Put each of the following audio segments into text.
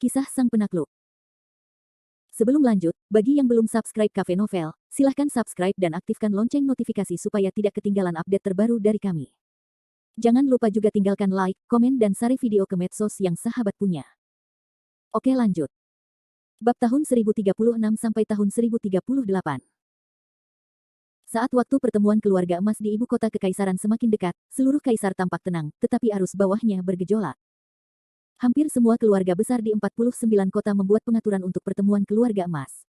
Kisah Sang Penakluk. Sebelum lanjut, bagi yang belum subscribe Cafe Novel, silahkan subscribe dan aktifkan lonceng notifikasi supaya tidak ketinggalan update terbaru dari kami. Jangan lupa juga tinggalkan like, komen dan share video ke medsos yang sahabat punya. Oke lanjut. Bab tahun 1036 sampai tahun 1038. Saat waktu pertemuan keluarga emas di ibu kota kekaisaran semakin dekat, seluruh kaisar tampak tenang, tetapi arus bawahnya bergejolak. Hampir semua keluarga besar di 49 kota membuat pengaturan untuk pertemuan keluarga emas.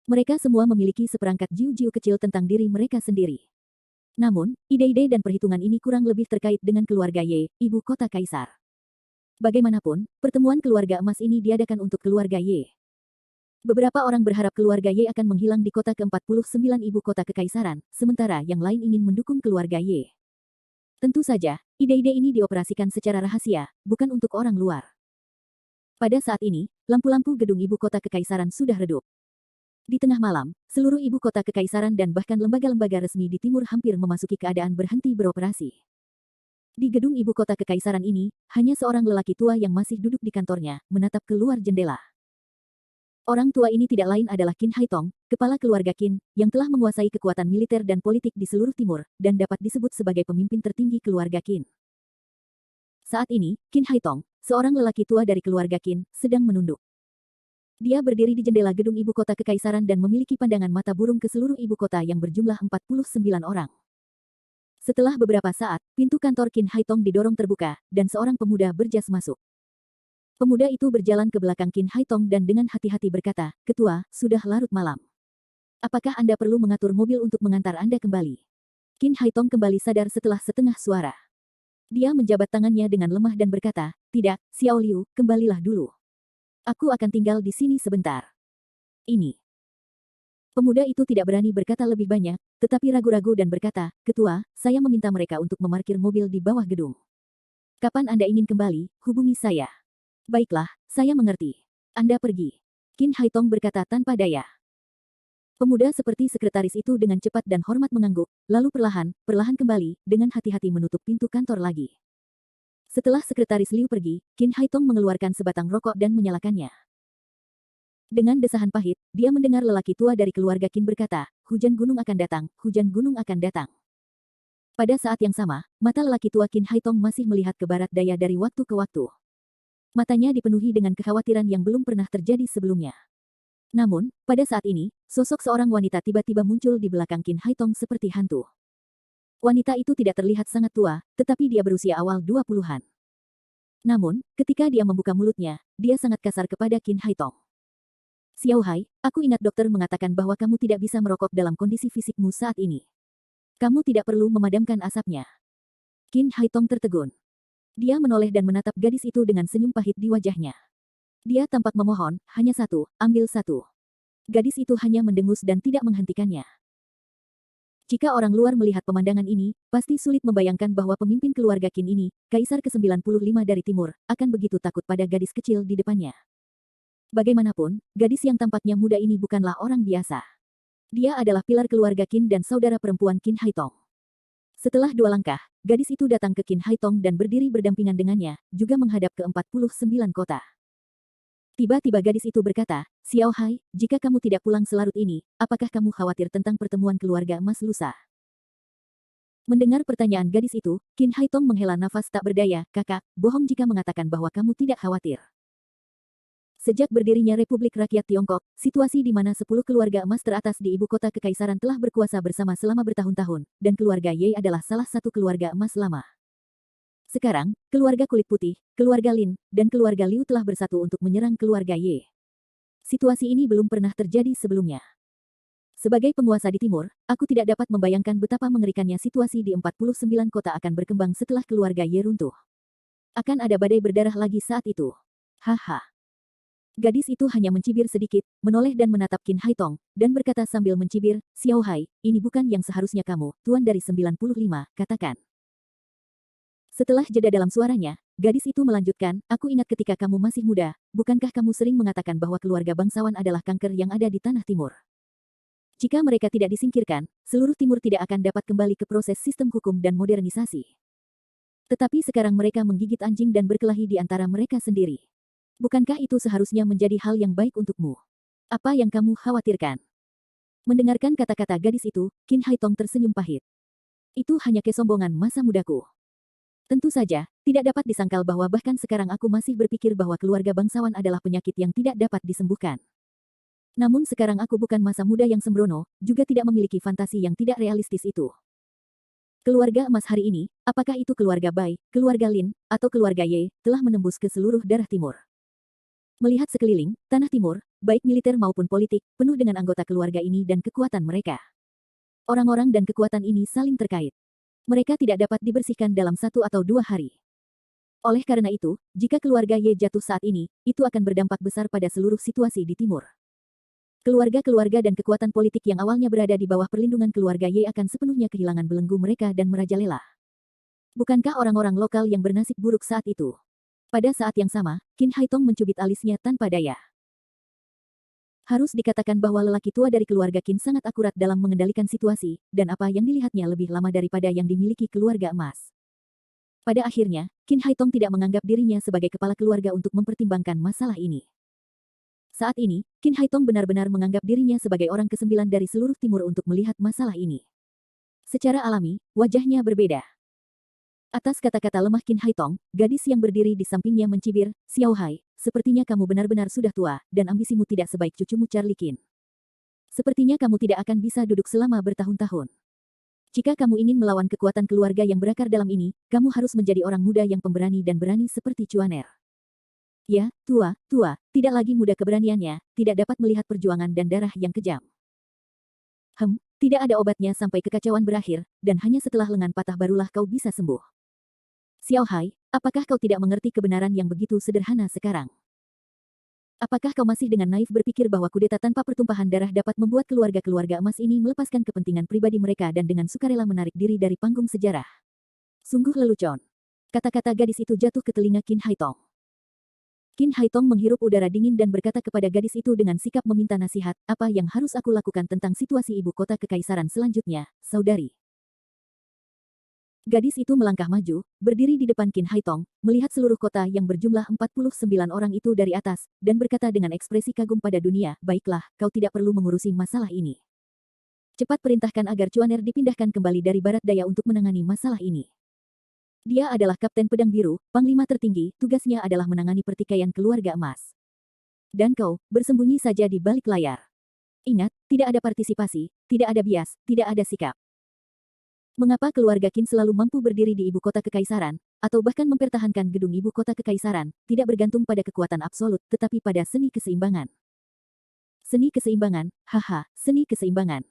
Mereka semua memiliki seperangkat jiu-jiu kecil tentang diri mereka sendiri. Namun, ide-ide dan perhitungan ini kurang lebih terkait dengan keluarga Y, ibu kota kaisar. Bagaimanapun, pertemuan keluarga emas ini diadakan untuk keluarga Y. Beberapa orang berharap keluarga Y akan menghilang di kota ke-49 ibu kota kekaisaran, sementara yang lain ingin mendukung keluarga Y. Tentu saja, ide-ide ini dioperasikan secara rahasia, bukan untuk orang luar. Pada saat ini, lampu-lampu gedung ibu kota kekaisaran sudah redup. Di tengah malam, seluruh ibu kota kekaisaran dan bahkan lembaga-lembaga resmi di timur hampir memasuki keadaan berhenti beroperasi. Di gedung ibu kota kekaisaran ini, hanya seorang lelaki tua yang masih duduk di kantornya, menatap keluar jendela. Orang tua ini tidak lain adalah Qin Haitong, kepala keluarga Qin, yang telah menguasai kekuatan militer dan politik di seluruh timur, dan dapat disebut sebagai pemimpin tertinggi keluarga Qin. Saat ini, Qin Haitong, seorang lelaki tua dari keluarga Qin, sedang menunduk. Dia berdiri di jendela gedung ibu kota kekaisaran dan memiliki pandangan mata burung ke seluruh ibu kota yang berjumlah 49 orang. Setelah beberapa saat, pintu kantor Qin Haitong didorong terbuka, dan seorang pemuda berjas masuk. Pemuda itu berjalan ke belakang Qin Haitong dan dengan hati-hati berkata, "Ketua, sudah larut malam. Apakah Anda perlu mengatur mobil untuk mengantar Anda kembali?" Qin Haitong kembali sadar setelah setengah suara. Dia menjabat tangannya dengan lemah dan berkata, "Tidak, Xiao Liu, kembalilah dulu. Aku akan tinggal di sini sebentar." Ini. Pemuda itu tidak berani berkata lebih banyak, tetapi ragu-ragu dan berkata, "Ketua, saya meminta mereka untuk memarkir mobil di bawah gedung. Kapan Anda ingin kembali, hubungi saya." "Baiklah, saya mengerti. Anda pergi." Qin Haitong berkata tanpa daya. Pemuda seperti sekretaris itu dengan cepat dan hormat mengangguk, lalu perlahan kembali, dengan hati-hati menutup pintu kantor lagi. Setelah sekretaris Liu pergi, Qin Haitong mengeluarkan sebatang rokok dan menyalakannya. Dengan desahan pahit, dia mendengar lelaki tua dari keluarga Qin berkata, "Hujan gunung akan datang, hujan gunung akan datang." Pada saat yang sama, mata lelaki tua Qin Haitong masih melihat ke barat daya dari waktu ke waktu. Matanya dipenuhi dengan kekhawatiran yang belum pernah terjadi sebelumnya. Namun, pada saat ini, sosok seorang wanita tiba-tiba muncul di belakang Qin Haitong seperti hantu. Wanita itu tidak terlihat sangat tua, tetapi dia berusia awal 20-an. Namun, ketika dia membuka mulutnya, dia sangat kasar kepada Qin Haitong. "Xiao Hai, aku ingat dokter mengatakan bahwa kamu tidak bisa merokok dalam kondisi fisikmu saat ini. Kamu tidak perlu memadamkan asapnya." Qin Haitong tertegun. Dia menoleh dan menatap gadis itu dengan senyum pahit di wajahnya. Dia tampak memohon, "Hanya satu, ambil satu." Gadis itu hanya mendengus dan tidak menghentikannya. Jika orang luar melihat pemandangan ini, pasti sulit membayangkan bahwa pemimpin keluarga Qin ini, Kaisar ke-95 dari Timur, akan begitu takut pada gadis kecil di depannya. Bagaimanapun, gadis yang tampaknya muda ini bukanlah orang biasa. Dia adalah pilar keluarga Qin dan saudara perempuan Qin Haitong. Setelah 2 langkah, gadis itu datang ke Qin Haitong dan berdiri berdampingan dengannya, juga menghadap ke 49 kota. Tiba-tiba gadis itu berkata, "Xiao Hai, jika kamu tidak pulang selarut ini, apakah kamu khawatir tentang pertemuan keluarga emas lusa?" Mendengar pertanyaan gadis itu, Qin Haitong menghela nafas tak berdaya, "Kakak, bohong jika mengatakan bahwa kamu tidak khawatir." Sejak berdirinya Republik Rakyat Tiongkok, situasi di mana 10 keluarga emas teratas di ibu kota kekaisaran telah berkuasa bersama selama bertahun-tahun, dan keluarga Ye adalah salah satu keluarga emas lama. Sekarang, keluarga kulit putih, keluarga Lin, dan keluarga Liu telah bersatu untuk menyerang keluarga Ye. Situasi ini belum pernah terjadi sebelumnya. Sebagai penguasa di timur, aku tidak dapat membayangkan betapa mengerikannya situasi di 49 kota akan berkembang setelah keluarga Ye runtuh. Akan ada badai berdarah lagi saat itu. Haha. Gadis itu hanya mencibir sedikit, menoleh dan menatap Qin Haitong, dan berkata sambil mencibir, "Xiao Hai, ini bukan yang seharusnya kamu, tuan dari 95, katakan." Setelah jeda dalam suaranya, gadis itu melanjutkan, "Aku ingat ketika kamu masih muda, bukankah kamu sering mengatakan bahwa keluarga bangsawan adalah kanker yang ada di tanah timur? Jika mereka tidak disingkirkan, seluruh timur tidak akan dapat kembali ke proses sistem hukum dan modernisasi. Tetapi sekarang mereka menggigit anjing dan berkelahi di antara mereka sendiri. Bukankah itu seharusnya menjadi hal yang baik untukmu? Apa yang kamu khawatirkan? Mendengarkan kata-kata gadis itu, Qin Haitong tersenyum pahit. Itu hanya kesombongan masa mudaku. Tentu saja, tidak dapat disangkal bahwa bahkan sekarang aku masih berpikir bahwa keluarga bangsawan adalah penyakit yang tidak dapat disembuhkan. Namun sekarang aku bukan masa muda yang sembrono, juga tidak memiliki fantasi yang tidak realistis itu. Keluarga emas hari ini, apakah itu keluarga Bai, keluarga Lin, atau keluarga Ye, telah menembus ke seluruh darah timur. Melihat sekeliling, tanah timur, baik militer maupun politik, penuh dengan anggota keluarga ini dan kekuatan mereka. Orang-orang dan kekuatan ini saling terkait. Mereka tidak dapat dibersihkan dalam 1 atau 2 hari. Oleh karena itu, jika keluarga Ye jatuh saat ini, itu akan berdampak besar pada seluruh situasi di timur. Keluarga-keluarga dan kekuatan politik yang awalnya berada di bawah perlindungan keluarga Ye akan sepenuhnya kehilangan belenggu mereka dan merajalela. Bukankah orang-orang lokal yang bernasib buruk saat itu? Pada saat yang sama, Qin Haitong mencubit alisnya tanpa daya. Harus dikatakan bahwa lelaki tua dari keluarga Qin sangat akurat dalam mengendalikan situasi, dan apa yang dilihatnya lebih lama daripada yang dimiliki keluarga emas. Pada akhirnya, Qin Haitong tidak menganggap dirinya sebagai kepala keluarga untuk mempertimbangkan masalah ini. Saat ini, Qin Haitong benar-benar menganggap dirinya sebagai orang ke-9 dari seluruh timur untuk melihat masalah ini. Secara alami, wajahnya berbeda. Atas kata-kata lemah Qin Haitong, gadis yang berdiri di sampingnya mencibir, "Xiao Hai, sepertinya kamu benar-benar sudah tua, dan ambisimu tidak sebaik cucumu Charlie Qin. Sepertinya kamu tidak akan bisa duduk selama bertahun-tahun. Jika kamu ingin melawan kekuatan keluarga yang berakar dalam ini, kamu harus menjadi orang muda yang pemberani dan berani seperti Chuaner." Ya, tua, tidak lagi muda keberaniannya, tidak dapat melihat perjuangan dan darah yang kejam. Tidak ada obatnya sampai kekacauan berakhir, dan hanya setelah lengan patah barulah kau bisa sembuh. Xiao Hai, apakah kau tidak mengerti kebenaran yang begitu sederhana sekarang? Apakah kau masih dengan naif berpikir bahwa kudeta tanpa pertumpahan darah dapat membuat keluarga-keluarga emas ini melepaskan kepentingan pribadi mereka dan dengan sukarela menarik diri dari panggung sejarah? Sungguh lelucon. Kata-kata gadis itu jatuh ke telinga Qin Haitong. Qin Haitong menghirup udara dingin dan berkata kepada gadis itu dengan sikap meminta nasihat, "Apa yang harus aku lakukan tentang situasi ibu kota kekaisaran selanjutnya, saudari?" Gadis itu melangkah maju, berdiri di depan Qin Haitong, melihat seluruh kota yang berjumlah 49 orang itu dari atas, dan berkata dengan ekspresi kagum pada dunia, "Baiklah, kau tidak perlu mengurusi masalah ini. Cepat perintahkan agar Chuaner dipindahkan kembali dari barat daya untuk menangani masalah ini. Dia adalah Kapten Pedang Biru, Panglima tertinggi, tugasnya adalah menangani pertikaian keluarga emas. Dan kau, bersembunyi saja di balik layar. Ingat, tidak ada partisipasi, tidak ada bias, tidak ada sikap." Mengapa keluarga Qin selalu mampu berdiri di ibu kota kekaisaran, atau bahkan mempertahankan gedung ibu kota kekaisaran, tidak bergantung pada kekuatan absolut, tetapi pada seni keseimbangan. Seni keseimbangan, haha, seni keseimbangan.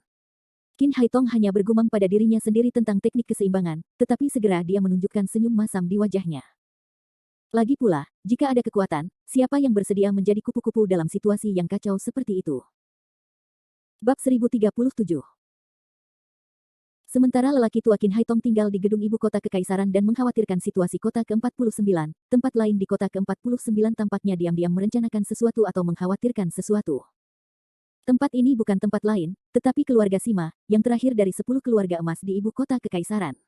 Qin Haitong hanya bergumam pada dirinya sendiri tentang teknik keseimbangan, tetapi segera dia menunjukkan senyum masam di wajahnya. Lagi pula, jika ada kekuatan, siapa yang bersedia menjadi kupu-kupu dalam situasi yang kacau seperti itu? Bab 1037. Sementara lelaki tua Qin Haitong tinggal di gedung ibu kota kekaisaran dan mengkhawatirkan situasi kota ke-49, tempat lain di kota ke-49 tampaknya diam-diam merencanakan sesuatu atau mengkhawatirkan sesuatu. Tempat ini bukan tempat lain, tetapi keluarga Sima, yang terakhir dari 10 keluarga emas di ibu kota kekaisaran.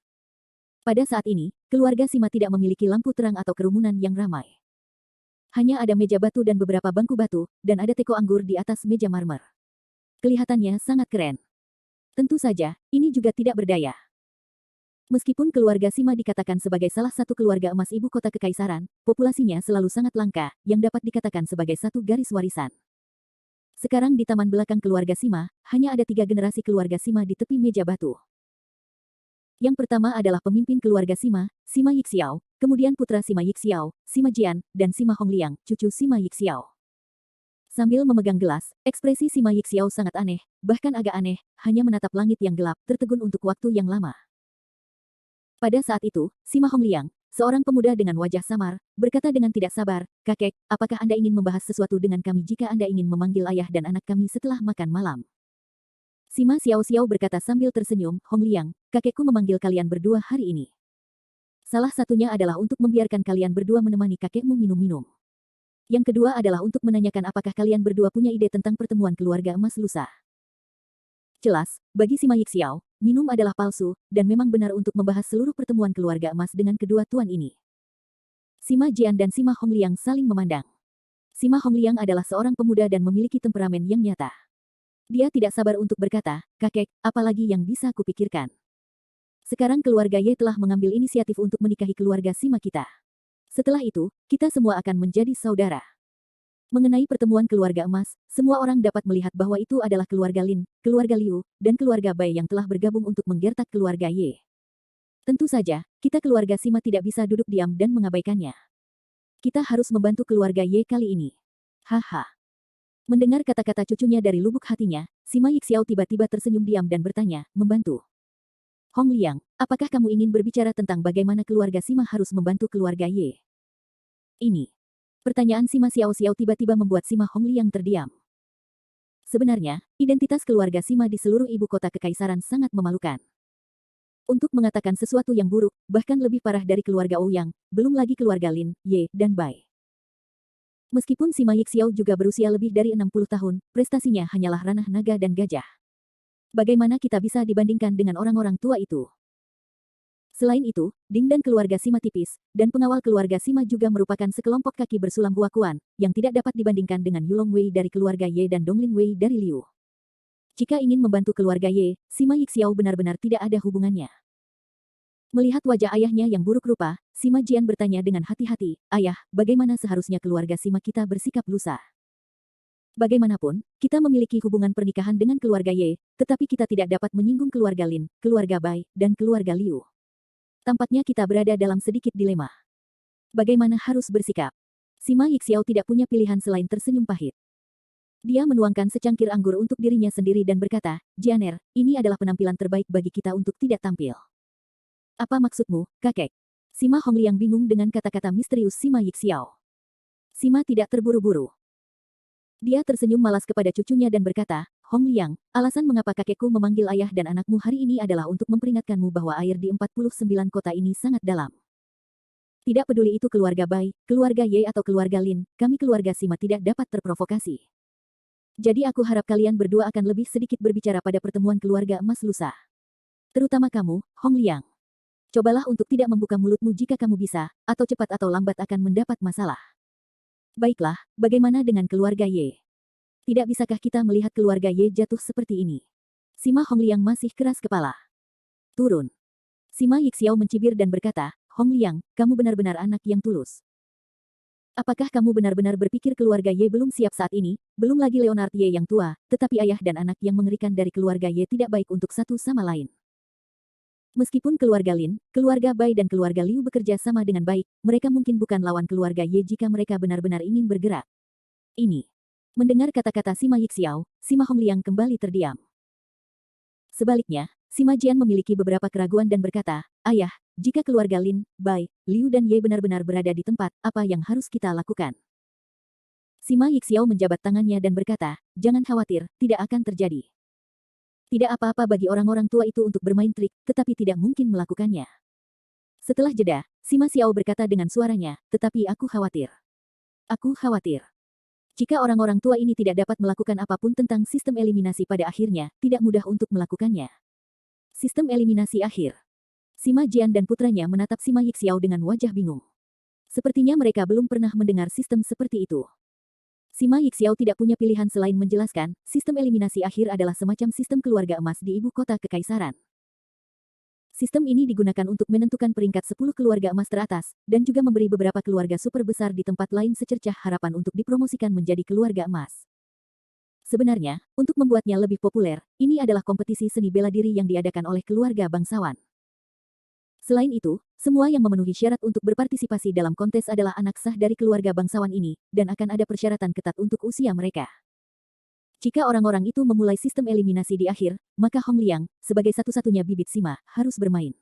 Pada saat ini, keluarga Sima tidak memiliki lampu terang atau kerumunan yang ramai. Hanya ada meja batu dan beberapa bangku batu, dan ada teko anggur di atas meja marmer. Kelihatannya sangat keren. Tentu saja, ini juga tidak berdaya. Meskipun keluarga Sima dikatakan sebagai salah satu keluarga emas ibu kota kekaisaran, populasinya selalu sangat langka, yang dapat dikatakan sebagai satu garis warisan. Sekarang di taman belakang keluarga Sima, hanya ada 3 generasi keluarga Sima di tepi meja batu. Yang pertama adalah pemimpin keluarga Sima, Sima Yixiao, kemudian putra Sima Yixiao, Sima Jian, dan Sima Hongliang, cucu Sima Yixiao. Sambil memegang gelas, ekspresi Sima Yixiao sangat aneh, bahkan agak aneh, hanya menatap langit yang gelap, tertegun untuk waktu yang lama. Pada saat itu, Sima Hongliang, seorang pemuda dengan wajah samar, berkata dengan tidak sabar, "Kakek, apakah Anda ingin membahas sesuatu dengan kami jika Anda ingin memanggil ayah dan anak kami setelah makan malam?" Sima Xiao berkata sambil tersenyum, "Hongliang, kakekku memanggil kalian berdua hari ini. Salah satunya adalah untuk membiarkan kalian berdua menemani kakekmu minum-minum. Yang kedua adalah untuk menanyakan apakah kalian berdua punya ide tentang pertemuan keluarga emas lusa." Jelas, bagi Sima Yixiao, minum adalah palsu, dan memang benar untuk membahas seluruh pertemuan keluarga emas dengan kedua tuan ini. Sima Jian dan Sima Hongliang saling memandang. Sima Hongliang adalah seorang pemuda dan memiliki temperamen yang nyata. Dia tidak sabar untuk berkata, kakek, apalagi yang bisa kupikirkan. Sekarang keluarga Ye telah mengambil inisiatif untuk menikahi keluarga Sima kita. Setelah itu, kita semua akan menjadi saudara. Mengenai pertemuan keluarga emas, semua orang dapat melihat bahwa itu adalah keluarga Lin, keluarga Liu, dan keluarga Bai yang telah bergabung untuk menggertak keluarga Ye. Tentu saja, kita keluarga Sima tidak bisa duduk diam dan mengabaikannya. Kita harus membantu keluarga Ye kali ini. Haha. Mendengar kata-kata cucunya dari lubuk hatinya, Sima Yixiao tiba-tiba tersenyum diam dan bertanya, membantu. Hongliang, apakah kamu ingin berbicara tentang bagaimana keluarga Sima harus membantu keluarga Ye? Ini. Pertanyaan Sima Xiao tiba-tiba membuat Sima Hongliang terdiam. Sebenarnya, identitas keluarga Sima di seluruh ibu kota kekaisaran sangat memalukan. Untuk mengatakan sesuatu yang buruk, bahkan lebih parah dari keluarga Ouyang, belum lagi keluarga Lin, Ye, dan Bai. Meskipun Sima Yixiao juga berusia lebih dari 60 tahun, prestasinya hanyalah ranah naga dan gajah. Bagaimana kita bisa dibandingkan dengan orang-orang tua itu? Selain itu, Ding dan keluarga Sima tipis, dan pengawal keluarga Sima juga merupakan sekelompok kaki bersulam Huakuan, yang tidak dapat dibandingkan dengan Yulong Wei dari keluarga Ye dan Donglin Wei dari Liu. Jika ingin membantu keluarga Ye, Sima Yixiao benar-benar tidak ada hubungannya. Melihat wajah ayahnya yang buruk rupa, Sima Jian bertanya dengan hati-hati, ayah, bagaimana seharusnya keluarga Sima kita bersikap lusa? Bagaimanapun, kita memiliki hubungan pernikahan dengan keluarga Ye, tetapi kita tidak dapat menyinggung keluarga Lin, keluarga Bai, dan keluarga Liu. Tampaknya kita berada dalam sedikit dilema. Bagaimana harus bersikap? Sima Yixiao tidak punya pilihan selain tersenyum pahit. Dia menuangkan secangkir anggur untuk dirinya sendiri dan berkata, Jianer, ini adalah penampilan terbaik bagi kita untuk tidak tampil. Apa maksudmu, kakek? Sima Hongliang bingung dengan kata-kata misterius Sima Yixiao. Sima tidak terburu-buru. Dia tersenyum malas kepada cucunya dan berkata, Hongliang, alasan mengapa kakekku memanggil ayah dan anakmu hari ini adalah untuk memperingatkanmu bahwa air di 49 kota ini sangat dalam. Tidak peduli itu keluarga Bai, keluarga Ye atau keluarga Lin, kami keluarga Sima tidak dapat terprovokasi. Jadi aku harap kalian berdua akan lebih sedikit berbicara pada pertemuan keluarga emas lusa. Terutama kamu, Hongliang. Cobalah untuk tidak membuka mulutmu jika kamu bisa, atau cepat atau lambat akan mendapat masalah. Baiklah, bagaimana dengan keluarga Ye? Tidak bisakah kita melihat keluarga Ye jatuh seperti ini? Sima Hongliang masih keras kepala. Turun. Sima Yixiao mencibir dan berkata, Hongliang, kamu benar-benar anak yang tulus. Apakah kamu benar-benar berpikir keluarga Ye belum siap saat ini, belum lagi Leonard Ye yang tua, tetapi ayah dan anak yang mengerikan dari keluarga Ye tidak baik untuk satu sama lain? Meskipun keluarga Lin, keluarga Bai dan keluarga Liu bekerja sama dengan baik, mereka mungkin bukan lawan keluarga Ye jika mereka benar-benar ingin bergerak. Ini. Mendengar kata-kata Sima Yixiao, Sima Hongliang kembali terdiam. Sebaliknya, Sima Jian memiliki beberapa keraguan dan berkata, ayah, jika keluarga Lin, Bai, Liu dan Ye benar-benar berada di tempat, apa yang harus kita lakukan? Sima Yixiao menjabat tangannya dan berkata, jangan khawatir, tidak akan terjadi. Tidak apa-apa bagi orang-orang tua itu untuk bermain trik, tetapi tidak mungkin melakukannya. Setelah jeda, Sima Xiao berkata dengan suaranya, tetapi aku khawatir. Aku khawatir. Jika orang-orang tua ini tidak dapat melakukan apapun tentang sistem eliminasi pada akhirnya, tidak mudah untuk melakukannya. Sistem eliminasi akhir. Sima Jian dan putranya menatap Sima Yixiao dengan wajah bingung. Sepertinya mereka belum pernah mendengar sistem seperti itu. Sima Yixiao tidak punya pilihan selain menjelaskan, sistem eliminasi akhir adalah semacam sistem keluarga emas di ibu kota kekaisaran. Sistem ini digunakan untuk menentukan peringkat 10 keluarga emas teratas, dan juga memberi beberapa keluarga super besar di tempat lain secercah harapan untuk dipromosikan menjadi keluarga emas. Sebenarnya, untuk membuatnya lebih populer, ini adalah kompetisi seni bela diri yang diadakan oleh keluarga bangsawan. Selain itu, semua yang memenuhi syarat untuk berpartisipasi dalam kontes adalah anak sah dari keluarga bangsawan ini, dan akan ada persyaratan ketat untuk usia mereka. Jika orang-orang itu memulai sistem eliminasi di akhir, maka Hongliang, sebagai satu-satunya bibit Sima, harus bermain.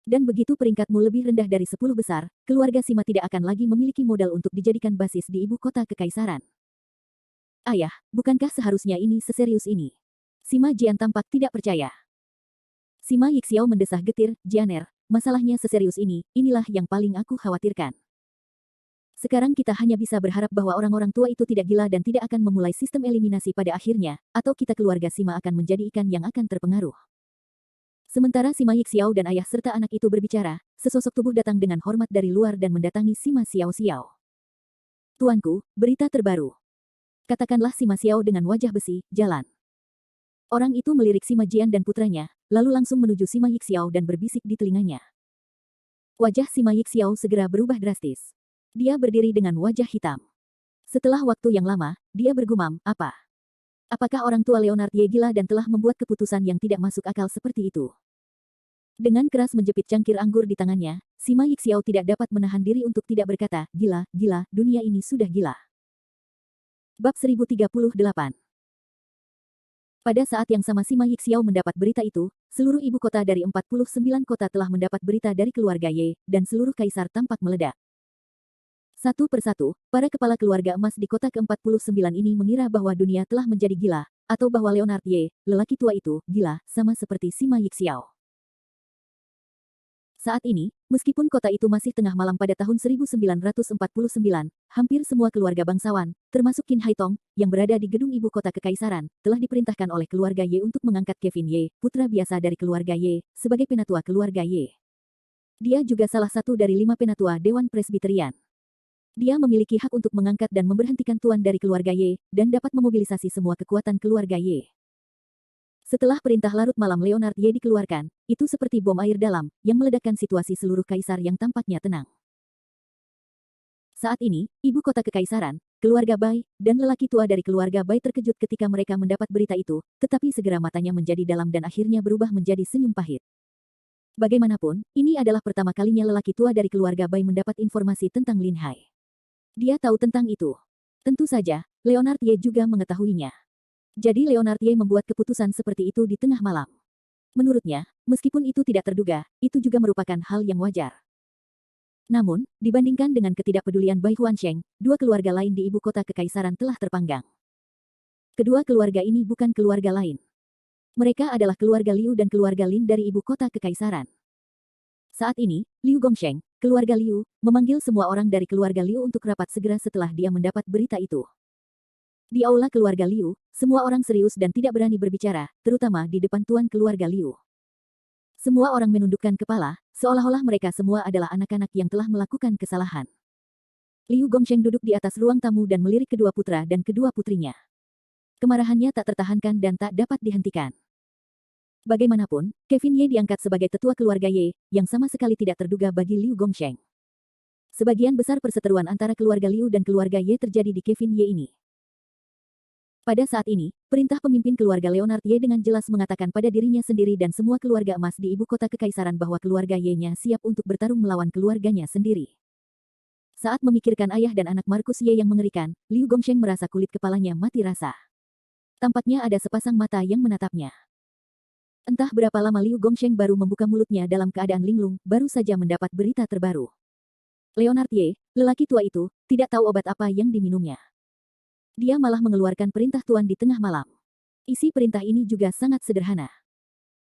Dan begitu peringkatmu lebih rendah dari 10 besar, keluarga Sima tidak akan lagi memiliki modal untuk dijadikan basis di ibu kota kekaisaran. Ayah, bukankah seharusnya ini seserius ini? Sima Jian tampak tidak percaya. Sima Yixiao mendesah getir, Jianer, masalahnya seserius ini, inilah yang paling aku khawatirkan. Sekarang kita hanya bisa berharap bahwa orang-orang tua itu tidak gila dan tidak akan memulai sistem eliminasi pada akhirnya, atau kita keluarga Sima akan menjadi ikan yang akan terpengaruh. Sementara Sima Yixiao dan ayah serta anak itu berbicara, sesosok tubuh datang dengan hormat dari luar dan mendatangi Sima Xiao. Tuanku, berita terbaru. Katakanlah Sima Xiao dengan wajah besi, jalan. Orang itu melirik Sima Jian dan putranya, lalu langsung menuju Sima Yixiao dan berbisik di telinganya. Wajah Sima Yixiao segera berubah drastis. Dia berdiri dengan wajah hitam. Setelah waktu yang lama, dia bergumam, apa? Apakah orang tua Leonard Ye gila dan telah membuat keputusan yang tidak masuk akal seperti itu? Dengan keras menjepit cangkir anggur di tangannya, Sima Yixiao tidak dapat menahan diri untuk tidak berkata, gila, gila, dunia ini sudah gila. Bab 1038. Pada saat yang sama Sima Yixiao mendapat berita itu, seluruh ibu kota dari 49 kota telah mendapat berita dari keluarga Ye, dan seluruh kaisar tampak meledak. Satu persatu, para kepala keluarga emas di kota ke-49 ini mengira bahwa dunia telah menjadi gila, atau bahwa Leonard Ye, lelaki tua itu, gila, sama seperti Sima Yixiao. Saat ini, meskipun kota itu masih tengah malam pada tahun 1949, hampir semua keluarga bangsawan, termasuk Qin Haitong, yang berada di gedung ibu kota kekaisaran, telah diperintahkan oleh keluarga Ye untuk mengangkat Kevin Ye, putra biasa dari keluarga Ye, sebagai penatua keluarga Ye. Dia juga salah satu dari 5 penatua Dewan Presbiterian. Dia memiliki hak untuk mengangkat dan memberhentikan tuan dari keluarga Ye, dan dapat memobilisasi semua kekuatan keluarga Ye. Setelah perintah larut malam Leonard Ye dikeluarkan, itu seperti bom air dalam, yang meledakkan situasi seluruh kaisar yang tampaknya tenang. Saat ini, ibu kota kekaisaran, keluarga Bai, dan lelaki tua dari keluarga Bai terkejut ketika mereka mendapat berita itu, tetapi segera matanya menjadi dalam dan akhirnya berubah menjadi senyum pahit. Bagaimanapun, ini adalah pertama kalinya lelaki tua dari keluarga Bai mendapat informasi tentang Lin Hai. Dia tahu tentang itu. Tentu saja, Leonard Ye juga mengetahuinya. Jadi Leonard Ye membuat keputusan seperti itu di tengah malam. Menurutnya, meskipun itu tidak terduga, itu juga merupakan hal yang wajar. Namun, dibandingkan dengan ketidakpedulian Bai Huansheng, dua keluarga lain di ibu kota kekaisaran telah terpanggang. Kedua keluarga ini bukan keluarga lain. Mereka adalah keluarga Liu dan keluarga Lin dari ibu kota kekaisaran. Saat ini, Liu Gongsheng, keluarga Liu, memanggil semua orang dari keluarga Liu untuk rapat segera setelah dia mendapat berita itu. Di aula keluarga Liu, semua orang serius dan tidak berani berbicara, terutama di depan tuan keluarga Liu. Semua orang menundukkan kepala, seolah-olah mereka semua adalah anak-anak yang telah melakukan kesalahan. Liu Gongsheng duduk di atas ruang tamu dan melirik kedua putra dan kedua putrinya. Kemarahannya tak tertahankan dan tak dapat dihentikan. Bagaimanapun, Kevin Ye diangkat sebagai tetua keluarga Ye, yang sama sekali tidak terduga bagi Liu Gongsheng. Sebagian besar perseteruan antara keluarga Liu dan keluarga Ye terjadi di Kevin Ye ini. Pada saat ini, perintah pemimpin keluarga Leonard Ye dengan jelas mengatakan pada dirinya sendiri dan semua keluarga emas di ibu kota kekaisaran bahwa keluarga Ye-nya siap untuk bertarung melawan keluarganya sendiri. Saat memikirkan ayah dan anak Markus Ye yang mengerikan, Liu Gongsheng merasa kulit kepalanya mati rasa. Tampaknya ada sepasang mata yang menatapnya. Entah berapa lama Liu Gongsheng baru membuka mulutnya dalam keadaan linglung, baru saja mendapat berita terbaru. Leonard Ye, lelaki tua itu, tidak tahu obat apa yang diminumnya. Dia malah mengeluarkan perintah tuan di tengah malam. Isi perintah ini juga sangat sederhana.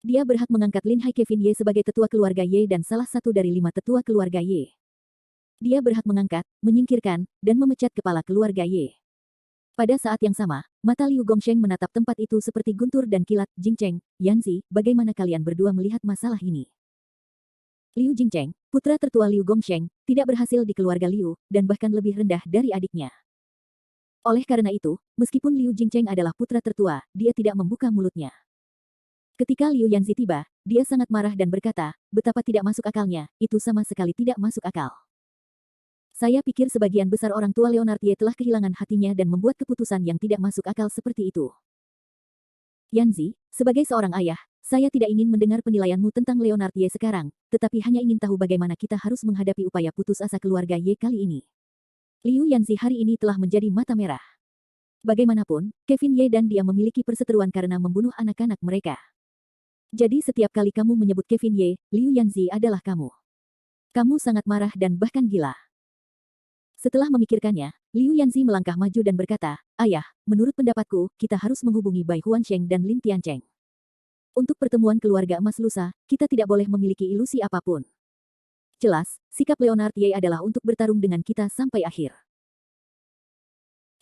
Dia berhak mengangkat Lin Hai Kevin Ye sebagai tetua keluarga Ye dan salah satu dari 5 tetua keluarga Ye. Dia berhak mengangkat, menyingkirkan, dan memecat kepala keluarga Ye. Pada saat yang sama, mata Liu Gongsheng menatap tempat itu seperti guntur dan kilat. Jingcheng, Yanzi, bagaimana kalian berdua melihat masalah ini? Liu Jingcheng, putra tertua Liu Gongsheng, tidak berhasil di keluarga Liu, dan bahkan lebih rendah dari adiknya. Oleh karena itu, meskipun Liu Jingcheng adalah putra tertua, dia tidak membuka mulutnya. Ketika Liu Yanzi tiba, dia sangat marah dan berkata, betapa tidak masuk akalnya, itu sama sekali tidak masuk akal. Saya pikir sebagian besar orang tua Leonard Ye telah kehilangan hatinya dan membuat keputusan yang tidak masuk akal seperti itu. Yanzi, sebagai seorang ayah, saya tidak ingin mendengar penilaianmu tentang Leonard Ye sekarang, tetapi hanya ingin tahu bagaimana kita harus menghadapi upaya putus asa keluarga Ye kali ini. Liu Yanzi hari ini telah menjadi mata merah. Bagaimanapun, Kevin Ye dan dia memiliki perseteruan karena membunuh anak-anak mereka. Jadi setiap kali kamu menyebut Kevin Ye, Liu Yanzi adalah kamu. Kamu sangat marah dan bahkan gila. Setelah memikirkannya, Liu Yanzi melangkah maju dan berkata, Ayah, menurut pendapatku, kita harus menghubungi Bai Huansheng dan Lin Tiancheng. Untuk pertemuan keluarga emas lusa, kita tidak boleh memiliki ilusi apapun. Jelas, sikap Leonard Ye adalah untuk bertarung dengan kita sampai akhir.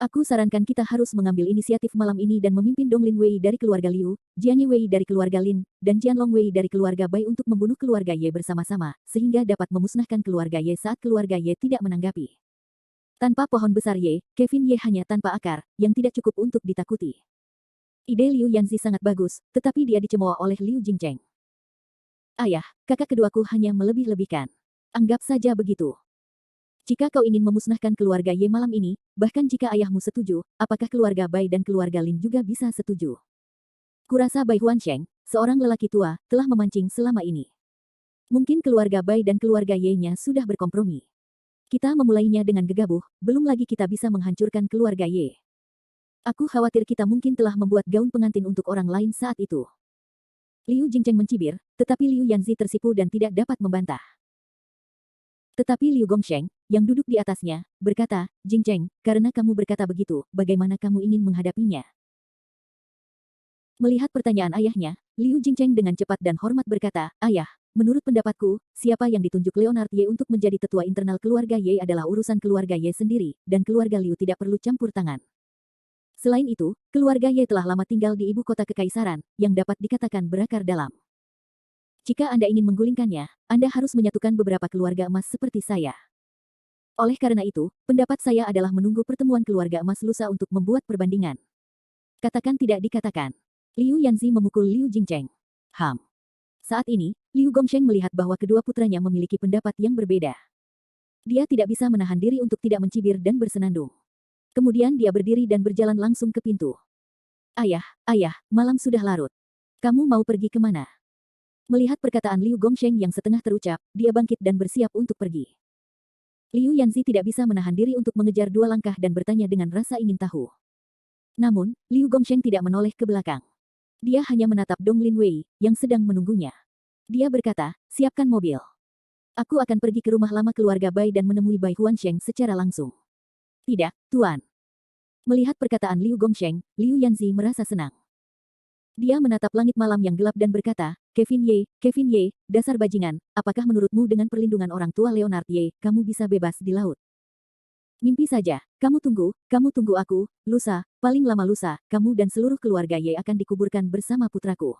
Aku sarankan kita harus mengambil inisiatif malam ini dan memimpin Dong Lin Wei dari keluarga Liu, Jianye Wei dari keluarga Lin, dan Jianlong Wei dari keluarga Bai untuk membunuh keluarga Ye bersama-sama, sehingga dapat memusnahkan keluarga Ye saat keluarga Ye tidak menanggapi. Tanpa pohon besar Ye, Kevin Ye hanya tanpa akar, yang tidak cukup untuk ditakuti. Ide Liu Yanzi sangat bagus, tetapi dia dicemooh oleh Liu Jingcheng. Ayah, kakak keduaku hanya melebih-lebihkan. Anggap saja begitu. Jika kau ingin memusnahkan keluarga Ye malam ini, bahkan jika ayahmu setuju, apakah keluarga Bai dan keluarga Lin juga bisa setuju? Kurasa Bai Huansheng, seorang lelaki tua, telah memancing selama ini. Mungkin keluarga Bai dan keluarga Ye-nya sudah berkompromi. Kita memulainya dengan gegabah, belum lagi kita bisa menghancurkan keluarga Ye. Aku khawatir kita mungkin telah membuat gaun pengantin untuk orang lain saat itu. Liu Jingcheng mencibir, tetapi Liu Yanzi tersipu dan tidak dapat membantah. Tetapi Liu Gongsheng, yang duduk di atasnya, berkata, Jingcheng, karena kamu berkata begitu, bagaimana kamu ingin menghadapinya? Melihat pertanyaan ayahnya, Liu Jingcheng dengan cepat dan hormat berkata, Ayah, menurut pendapatku, siapa yang ditunjuk Leonard Ye untuk menjadi tetua internal keluarga Ye adalah urusan keluarga Ye sendiri, dan keluarga Liu tidak perlu campur tangan. Selain itu, keluarga Ye telah lama tinggal di ibu kota kekaisaran, yang dapat dikatakan berakar dalam. Jika Anda ingin menggulingkannya, Anda harus menyatukan beberapa keluarga emas seperti saya. Oleh karena itu, pendapat saya adalah menunggu pertemuan keluarga emas lusa untuk membuat perbandingan. Katakan tidak dikatakan. Liu Yanzi memukul Liu Jingcheng. Saat ini, Liu Gongsheng melihat bahwa kedua putranya memiliki pendapat yang berbeda. Dia tidak bisa menahan diri untuk tidak mencibir dan bersenandung. Kemudian dia berdiri dan berjalan langsung ke pintu. Ayah, malam sudah larut. Kamu mau pergi kemana? Melihat perkataan Liu Gongsheng yang setengah terucap, dia bangkit dan bersiap untuk pergi. Liu Yanzi tidak bisa menahan diri untuk mengejar 2 langkah dan bertanya dengan rasa ingin tahu. Namun, Liu Gongsheng tidak menoleh ke belakang. Dia hanya menatap Dong Lin Wei, yang sedang menunggunya. Dia berkata, siapkan mobil. Aku akan pergi ke rumah lama keluarga Bai dan menemui Bai Huansheng secara langsung. Tidak, Tuan. Melihat perkataan Liu Gongsheng, Liu Yanzi merasa senang. Dia menatap langit malam yang gelap dan berkata, Kevin Ye, dasar bajingan, apakah menurutmu dengan perlindungan orang tua Leonard Ye, kamu bisa bebas di laut? Mimpi saja, kamu tunggu aku, lusa, paling lama lusa, kamu dan seluruh keluarga Ye akan dikuburkan bersama putraku.